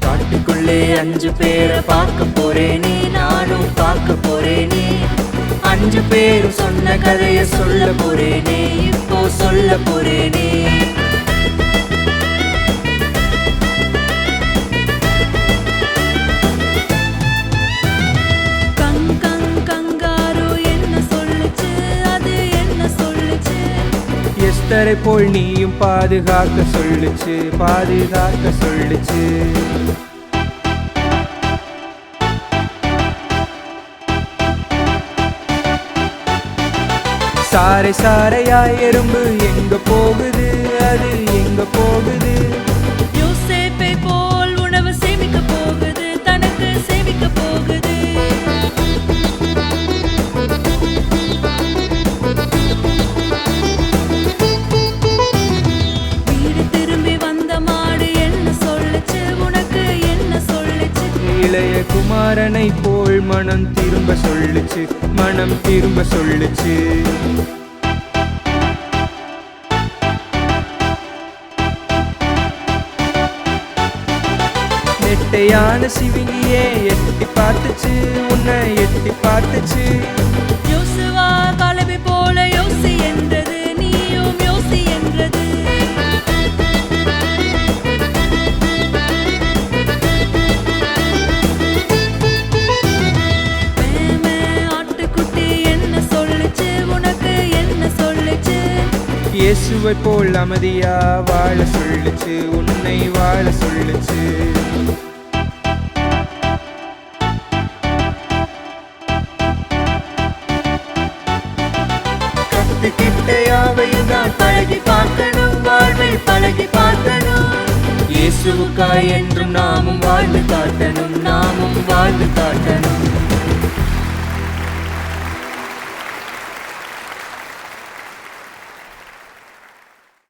காட்டுக்குள்ளே 5 பேரை பார்க்க போறேனே, நானும் பார்க்க போறேனே. 5 பேரும் சொன்ன கதைய சொல்ல போறேனே, இப்போ சொல்ல போறேனே. எஸ்தரை போல் நீயும் பாதுகாக்க சொல்லுச்சு, பாதுகாக்க சொல்லுச்சு. சாரை சாரையாய் எறும்பு எங்க போகுது, அது எங்க போகுது? யோசேப்பை போல் உணவு சேமிக்க போகுது, தனக்கு சேமிக்க போகுது. வீடு திரும்பி வந்த மாடு என்ன சொல்லுச்சு, உனக்கு என்ன சொல்லுச்சு? இளைய குமாரனை போல் மனம் திரும்ப சொல்லுச்சு, மனம் திரும்ப சொல்லுச்சு. நெட்டையான சிவிங்கியே எட்டி பார்த்துச்சு, உன்னை எட்டி பார்த்துச்சு. யோசுவா காலேபை போல யோசி என்றது, நீயும் யோசி என்றது. மேமே ஆட்டுக்குட்டி என்ன சொல்லுச்சு, உனக்கு என்ன சொல்லுச்சு? இயேசுவை போல் அமைதியா வாழ சொல்லுச்சு, உன்னை வாழ சொல்லுச்சு. கத்துக்கிட்டையாவையும் தான் பழகி பார்க்கணும், வாழ்வில் பழகி பார்க்கணும். இயேசுவுக்காய் என்றும் நாமும் வாழ்ந்து காட்டணும், நாமும் வாழ்ந்து